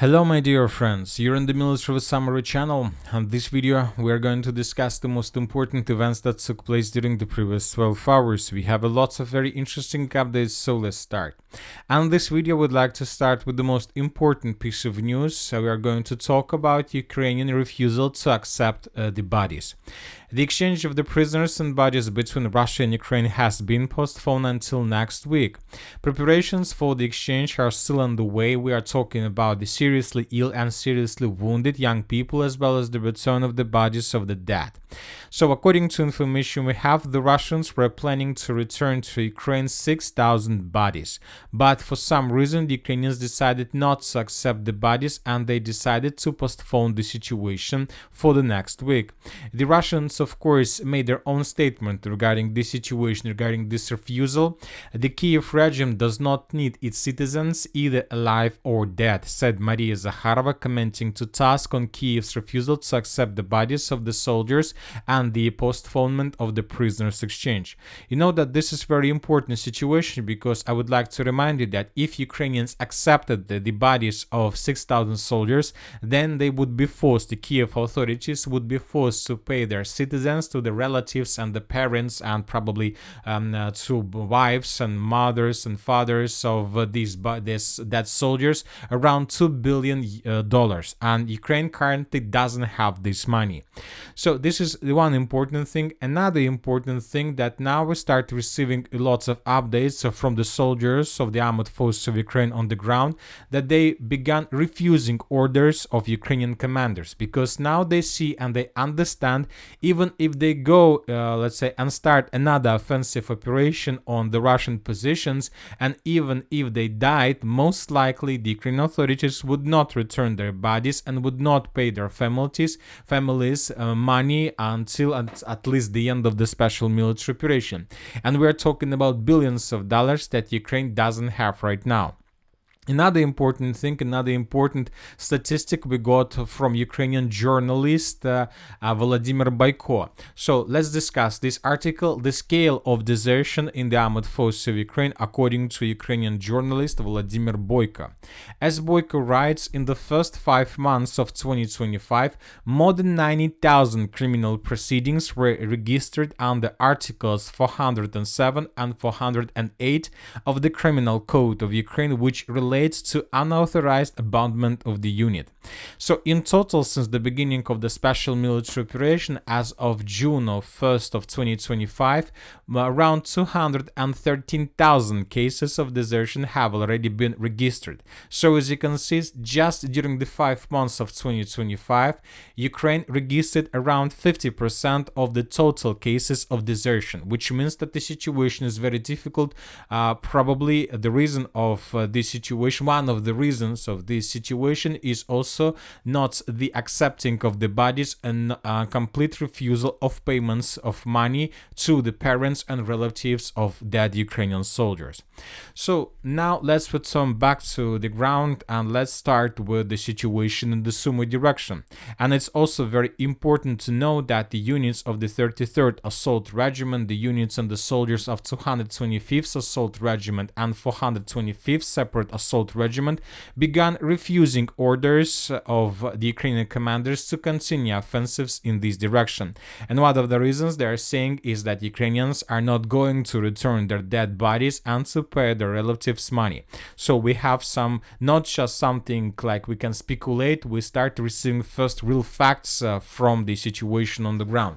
Hello my dear friends, you're in the Military Summary channel, and this video we are going to discuss the most important events that took place during the previous 12 hours. We have lots of very interesting updates, so let's start. And this video would like to start with the most important piece of news. So we are going to talk about Ukrainian refusal to accept the bodies. The exchange of the prisoners and bodies between Russia and Ukraine has been postponed until next week. Preparations for the exchange are still underway. We are talking about the seriously ill and seriously wounded young people, as well as the return of the bodies of the dead. So according to information we have, the Russians were planning to return to Ukraine 6,000 bodies. But for some reason the Ukrainians decided not to accept the bodies, and they decided to postpone the situation for the next week. The Russians of course made their own statement regarding this situation, regarding this refusal. The Kiev regime does not need its citizens either alive or dead, said Maria Zakharova, commenting to TASS on Kiev's refusal to accept the bodies of the soldiers and the postponement of the prisoners exchange. You know that this is very important situation, because I would like to remind you that if Ukrainians accepted the bodies of 6,000 soldiers, then they would be forced, the Kiev authorities would be forced to pay their citizens, to the relatives and the parents, and probably to wives and mothers and fathers of these dead soldiers around $2 billion, and Ukraine currently doesn't have this money. So this is the one important thing. Another important thing, that now we start receiving lots of updates from the soldiers of the armed forces of Ukraine on the ground, that they began refusing orders of Ukrainian commanders, because now they see and they understand, even if they go, let's say, and start another offensive operation on the Russian positions, and even if they died, most likely the Ukrainian authorities would not return their bodies and would not pay their families money until at least the end of the special military operation. And we're talking about billions of dollars that Ukraine doesn't have right now. Another important thing, another important statistic we got from Ukrainian journalist Vladimir Boyko. So let's discuss this article, the scale of desertion in the armed forces of Ukraine, according to Ukrainian journalist Vladimir Boyko. As Boyko writes, in the first 5 months of 2025, more than 90,000 criminal proceedings were registered under Articles 407 and 408 of the Criminal Code of Ukraine, which relates to unauthorized abandonment of the unit. So in total, since the beginning of the special military operation as of June 1st of 2025, around 213,000 cases of desertion have already been registered. So as you can see, just during the 5 months of 2025, Ukraine registered around 50% of the total cases of desertion, which means that the situation is very difficult. Probably the reason of this situation, one of the reasons of this situation, is also not the accepting of the bodies and complete refusal of payments of money to the parents and relatives of dead Ukrainian soldiers. So now let's return back to the ground, and let's start with the situation in the Sumy direction. And it's also very important to know that the units of the 33rd Assault Regiment, the units and the soldiers of 225th Assault Regiment and 425th Separate Assault Regiment began refusing orders of the Ukrainian commanders to continue offensives in this direction. And one of the reasons they are saying is that Ukrainians are not going to return their dead bodies and to pay their relatives money. So we have some, not just something like we can speculate, we start receiving first real facts from the situation on the ground.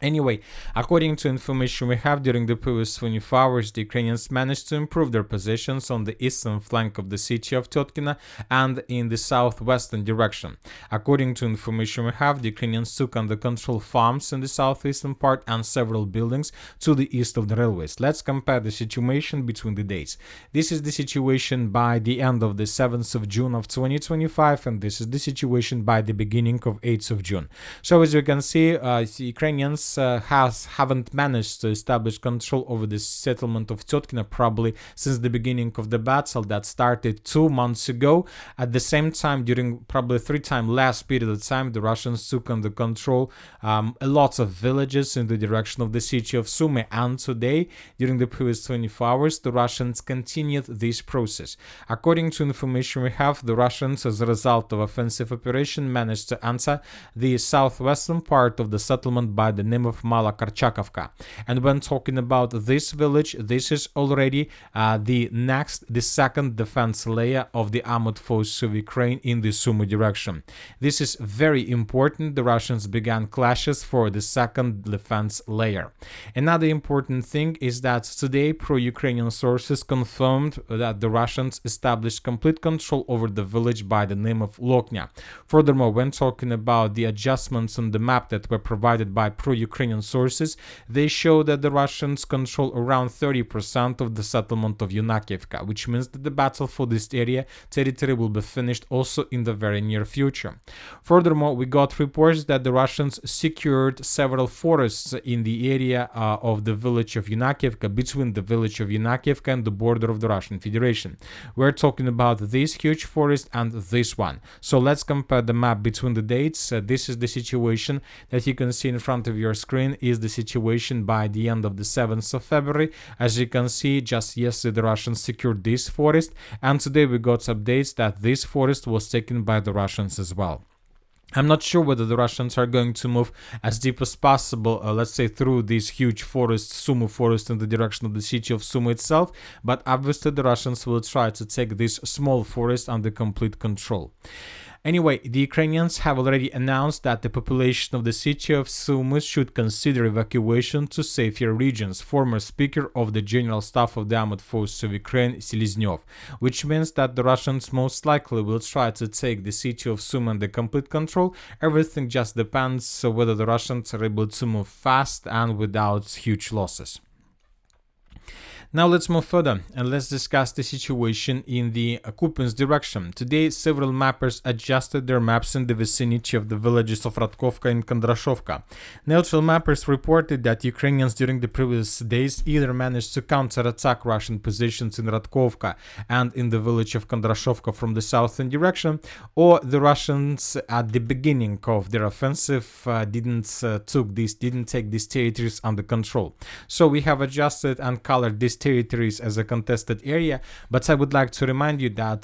Anyway, according to information we have, during the previous 24 hours, the Ukrainians managed to improve their positions on the eastern flank of the city of Tyotkina and in the southwestern direction. According to information we have, the Ukrainians took under control farms in the southeastern part and several buildings to the east of the railways. Let's compare the situation between the dates. This is the situation by the end of the 7th of June of 2025, and this is the situation by the beginning of 8th of June. So as you can see, the Ukrainians Russians haven't managed to establish control over the settlement of Tetkino probably since the beginning of the battle that started 2 months ago. At the same time, during probably 3 times less period of time, the Russians took under control a lot of villages in the direction of the city of Sumy, and today, during the previous 24 hours, the Russians continued this process. According to information we have, the Russians, as a result of offensive operation, managed to enter the southwestern part of the settlement by the name of Mala Karchakovka. And when talking about this village, this is already the second defense layer of the armored forces of Ukraine in the Sumy direction. This is very important. The Russians began clashes for the second defense layer. Another important thing is that today pro-Ukrainian sources confirmed that the Russians established complete control over the village by the name of Loknya. Furthermore, when talking about the adjustments on the map that were provided by pro-Ukrainian sources, they show that the Russians control around 30% of the settlement of Yunakiivka, which means that the battle for this territory will be finished also in the very near future. Furthermore, we got reports that the Russians secured several forests in the area of the village of Yunakiivka, between the village of Yunakiivka and the border of the Russian Federation. We're talking about this huge forest and this one. So let's compare the map between the dates. This is the situation that you can see in front of your screen, is the situation by the end of the 7th of February. As you can see, just yesterday the Russians secured this forest, and today we got updates that this forest was taken by the Russians as well. I'm not sure whether the Russians are going to move as deep as possible, let's say through this huge forest, Sumy forest, in the direction of the city of Sumy itself, but obviously the Russians will try to take this small forest under complete control. Anyway, the Ukrainians have already announced that the population of the city of Sumy should consider evacuation to safer regions. Former Speaker of the General Staff of the Armored Forces of Ukraine, Seleznyov, which means that the Russians most likely will try to take the city of Sumy under complete control. Everything just depends on whether the Russians are able to move fast and without huge losses. Now let's move further and let's discuss the situation in the Kupinsk direction. Today, several mappers adjusted their maps in the vicinity of the villages of Radkovka and Kondrashovka. Neutral mappers reported that Ukrainians during the previous days either managed to counterattack Russian positions in Radkovka and in the village of Kondrashovka from the southern direction, or the Russians at the beginning of their offensive didn't take these territories under control. So we have adjusted and colored these territories as a contested area, but I would like to remind you that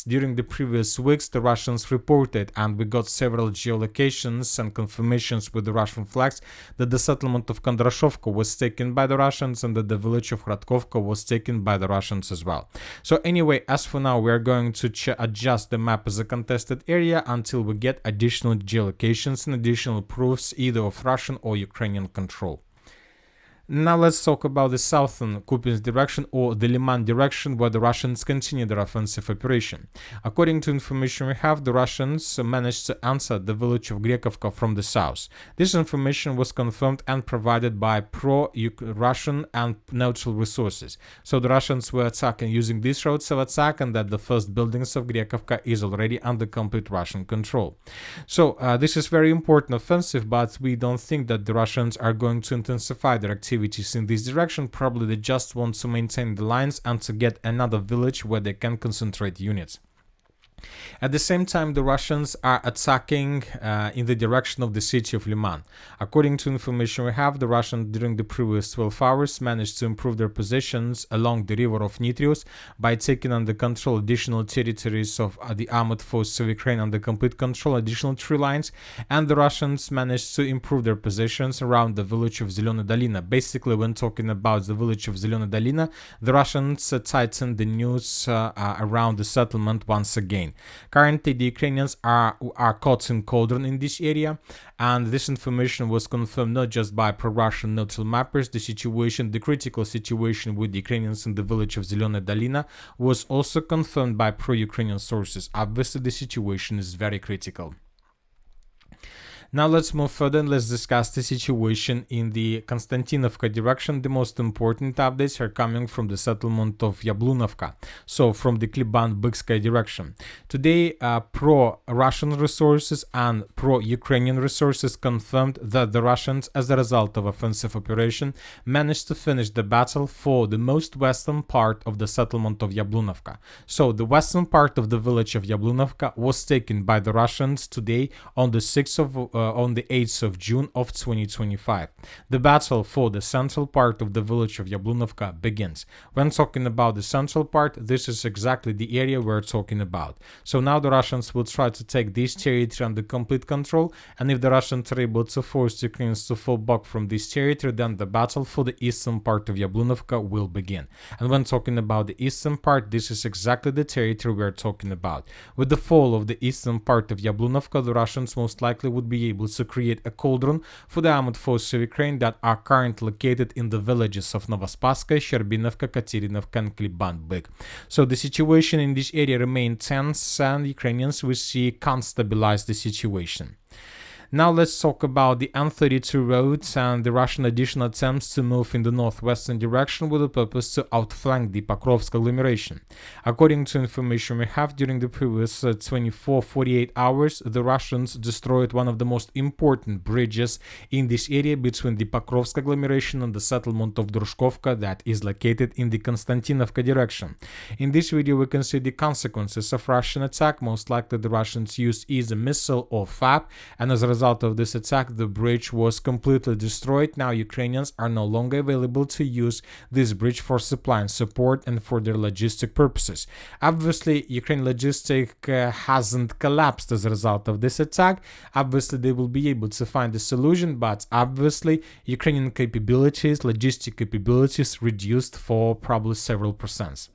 during the previous weeks the Russians reported, and we got several geolocations and confirmations with the Russian flags, that the settlement of Kondrashovka was taken by the Russians and that the village of Radkovka was taken by the Russians as well. So anyway, as for now, we are going to adjust the map as a contested area until we get additional geolocations and additional proofs either of Russian or Ukrainian control. Now let's talk about the southern Kupinsk direction, or the Liman direction, where the Russians continue their offensive operation. According to information we have, the Russians managed to enter the village of Grekovka from the south. This information was confirmed and provided by pro-Russian and neutral resources. So the Russians were attacking using these routes of attack, and that the first buildings of Grekovka is already under complete Russian control. So this is very important offensive, but we don't think that the Russians are going to intensify their activities in this direction. Probably they just want to maintain the lines and to get another village where they can concentrate units. At the same time, the Russians are attacking in the direction of the city of Liman. According to information we have, the Russians during the previous 12 hours managed to improve their positions along the river of Nitrius by taking under control additional territories of the armored forces of Ukraine under complete control, additional 3 lines, and the Russians managed to improve their positions around the village of Zelena Dolina. Basically, when talking about the village of Zelena Dolina, the Russians tightened the news around the settlement once again. Currently, the Ukrainians are caught in cauldron in this area, and this information was confirmed not just by pro-Russian neutral mappers. The critical situation with the Ukrainians in the village of Zelena Dolina was also confirmed by pro-Ukrainian sources. Obviously, the situation is very critical. Now let's move further and let's discuss the situation in the Konstantinovka direction. The most important updates are coming from the settlement of Yablunovka, so from the Kliban-Bykskaya direction. Today, pro-Russian resources and pro-Ukrainian resources confirmed that the Russians, as a result of offensive operation, managed to finish the battle for the most western part of the settlement of Yablunovka. So the western part of the village of Yablunovka was taken by the Russians today on the 8th of June of 2025. The battle for the central part of the village of Yablunovka begins. When talking about the central part, this is exactly the area we're talking about. So now the Russians will try to take this territory under complete control, and if the Russians are able to force Ukrainians to fall back from this territory, then the battle for the eastern part of Yablunovka will begin. And when talking about the eastern part, this is exactly the territory we're talking about. With the fall of the eastern part of Yablunovka, the Russians most likely would be able to create a cauldron for the armed forces of Ukraine that are currently located in the villages of Novospassky, Sherbinovka, Katerinovka, and Kliban-Byk. So the situation in this area remains tense, and Ukrainians we see can't stabilize the situation. Now let's talk about the N32 roads and the Russian additional attempts to move in the northwestern direction with the purpose to outflank the Pokrovsk agglomeration. According to information we have, during the previous 24-48 hours, the Russians destroyed one of the most important bridges in this area between the Pokrovsk agglomeration and the settlement of Drushkovka that is located in the Konstantinovka direction. In this video we can see the consequences of Russian attack. Most likely the Russians used either missile or FAB, and as a result of this attack, the bridge was completely destroyed. Now Ukrainians are no longer available to use this bridge for supply and support and for their logistic purposes. Obviously, Ukraine logistic hasn't collapsed as a result of this attack. Obviously, they will be able to find a solution, but obviously, Ukrainian capabilities, logistic capabilities reduced for probably several percent.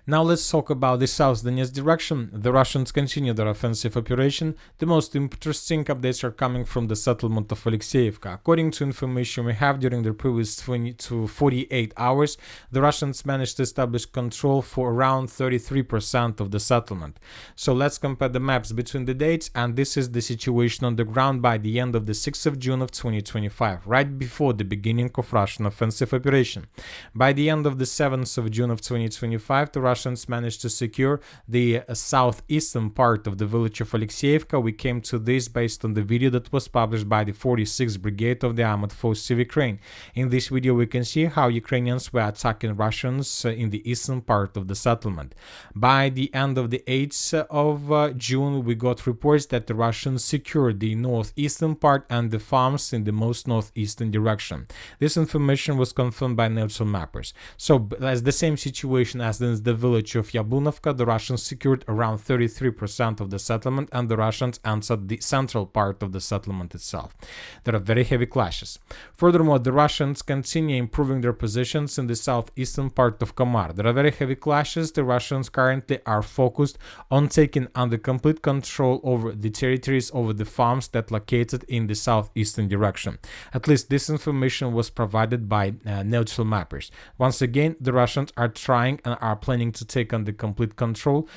Now let's talk about the South Donetsk direction. The Russians continue their offensive operation. The most interesting updates are coming from the settlement of Alexeyevka. According to information we have, during the previous 20 to 48 hours, the Russians managed to establish control for around 33% of the settlement. So let's compare the maps between the dates, and this is the situation on the ground by the end of the 6th of June of 2025, right before the beginning of Russian offensive operation. By the end of the 7th of June of 2025, the Russians managed to secure the southeastern part of the village of Alexeyevka. We came to this based on the video that was published by the 46th Brigade of the Armed Forces of Ukraine. In this video we can see how Ukrainians were attacking Russians in the eastern part of the settlement. By the end of the 8th of June we got reports that the Russians secured the northeastern part and the farms in the most northeastern direction. This information was confirmed by neutral mappers. So as the same situation as in the village of Yablunovka, the Russians secured around 33% of the settlement, and the Russians answered the central part of the settlement itself. There are very heavy clashes. Furthermore, the Russians continue improving their positions in the southeastern part of Kamar. There are very heavy clashes. The Russians currently are focused on taking under complete control over the territories, over the farms that located in the southeastern direction. At least this information was provided by neutral mappers. Once again, the Russians are trying and are planning to take under complete control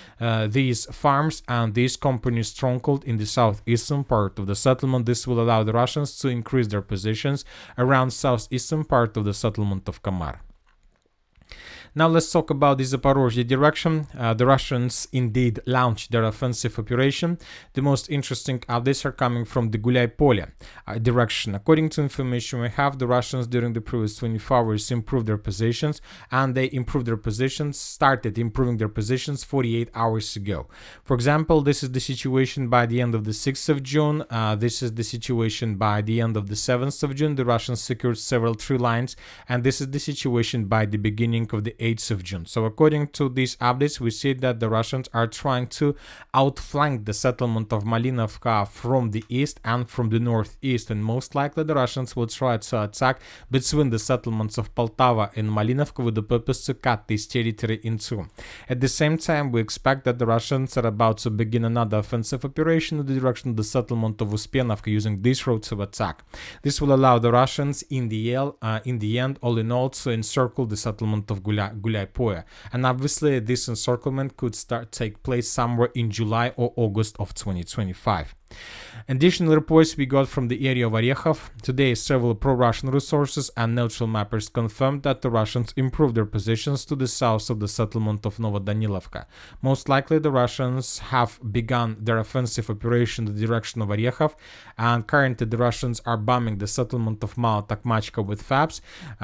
these farms and these companies stronghold in the southeastern part of the settlement. This will allow the Russians to increase their positions around southeastern part of the settlement of Kamar. Now let's talk about the Zaporozhye direction. The Russians indeed launched their offensive operation. The most interesting updates are coming from the Gulay-Polye direction. According to information we have, the Russians during the previous 24 hours improved their positions, and they started improving their positions 48 hours ago. For example, this is the situation by the end of the 6th of June. This is the situation by the end of the 7th of June. The Russians secured several tree lines, and this is the situation by the beginning of the 8th of June. So according to these updates, we see that the Russians are trying to outflank the settlement of Malinovka from the east and from the northeast, and most likely the Russians will try to attack between the settlements of Poltava and Malinovka with the purpose to cut this territory in two. At the same time, we expect that the Russians are about to begin another offensive operation in the direction of the settlement of Uspenovka using this road of attack. This will allow the Russians in the end, all in all, to encircle the settlement of Gulay-Polye, and obviously this encirclement could take place somewhere in July or August of 2025. Additional reports we got from the area of Orekhov. Today, several pro-Russian resources and neutral mappers confirmed that the Russians improved their positions to the south of the settlement of Novodanilovka. Most likely, the Russians have begun their offensive operation in the direction of Orekhov, and currently the Russians are bombing the settlement of Mala Takmachka with FABs.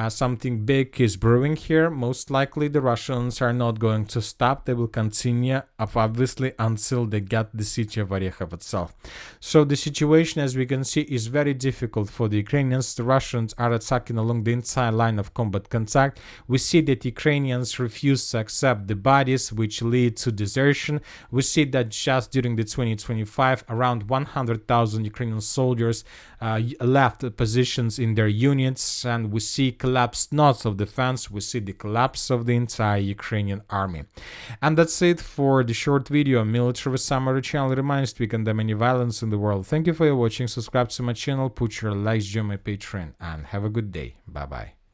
Something big is brewing here. Most likely, the Russians are not going to stop. They will continue, obviously, until they get the city of Orekhov itself. So the situation, as we can see, is very difficult for the Ukrainians. The Russians are attacking along the entire line of combat contact. We see that Ukrainians refuse to accept the bodies which lead to desertion. We see that just during the 2025, around 100,000 Ukrainian soldiers left positions in their units, and we see collapse not of defense, we see the collapse of the entire Ukrainian army. And that's it for the short video. Military Summary channel reminds to condemn any violence in the world. Thank you for your watching. Subscribe to my channel, put your likes, join my Patreon, and have a good day. Bye bye.